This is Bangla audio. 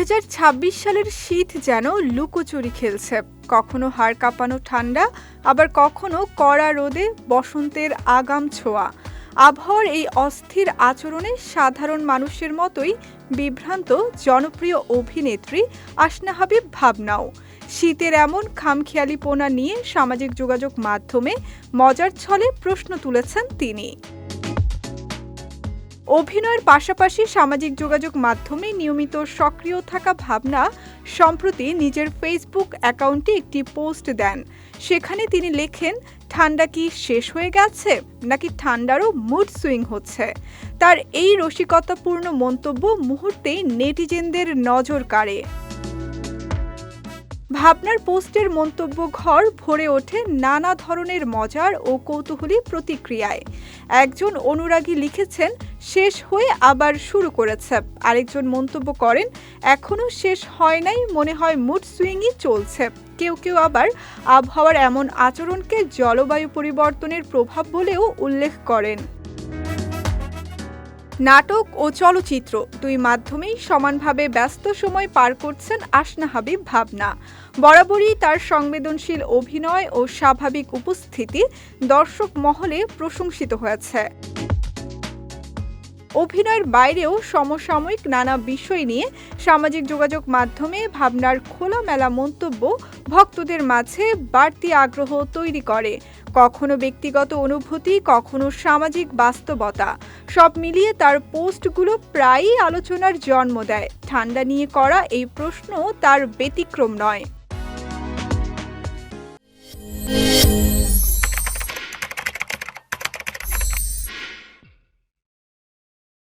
২০২৬ সালের শীত যেন লুকোচুরি খেলছে। কখনো হাড় কাঁপানো ঠান্ডা, আবার কখনো কড়া রোদে বসন্তের আগাম ছোঁয়া। আবহাওয়ার এই অস্থির আচরণে সাধারণ মানুষের মতোই বিভ্রান্ত জনপ্রিয় অভিনেত্রী আসনা হাবিব ভাবনাও। শীতের এমন খামখেয়ালিপনা নিয়ে সামাজিক যোগাযোগ মাধ্যমে মজার ছলে প্রশ্ন তুলেছেন তিনি। অভিনয়ের পাশাপাশি সামাজিক যোগাযোগ মাধ্যমে নিয়মিত সক্রিয় থাকা ভাবনা সম্প্রতি নিজের ফেসবুক অ্যাকাউন্টে একটি পোস্ট দেন। সেখানে তিনি লেখেন, ঠান্ডা কি শেষ হয়ে গেছে নাকি ঠান্ডারও মুড সুইং হচ্ছে। তার এই রসিকতাপূর্ণ মন্তব্য মুহূর্তেই নেটিজেনদের নজর কাড়ে। ভাবনার পোস্টের মন্তব্য ঘর ভরে ওঠে নানা ধরনের মজার ও কৌতূহলী প্রতিক্রিয়ায়। একজন অনুরাগী লিখেছেন, শেষ হয়ে আবার শুরু করেছে। আরেকজন মন্তব্য করেন, এখনো শেষ হয় নাই, মনে হয় মুড সুইংই চলছে। কেউ কেউ আবার আবহাওয়ার এমন আচরণকে জলবায়ু পরিবর্তনের প্রভাব বলেও উল্লেখ করেন। নাটক ও চলচ্চিত্র দুই মাধ্যমেই সমানভাবে ব্যস্ত সময় পার করছেন আসনা হাবিব ভাবনা। বরাবরই তার সংবেদনশীল অভিনয় ও স্বাভাবিক উপস্থিতি দর্শক মহলে প্রশংসিত হয়েছে। অভিনয়ের বাইরেও সমসাময়িক নানা বিষয় নিয়ে সামাজিক যোগাযোগ মাধ্যমে ভাবনার খোলামেলা মন্তব্য ভক্তদের মাঝে বাড়তি আগ্রহ তৈরি করে। কখনো ব্যক্তিগত অনুভূতি, কখনো সামাজিক বাস্তবতা, সব মিলিয়ে তার পোস্টগুলো প্রায়ই আলোচনার জন্ম দেয়। ঠান্ডা নিয়ে করা এই প্রশ্ন তার ব্যতিক্রম নয়।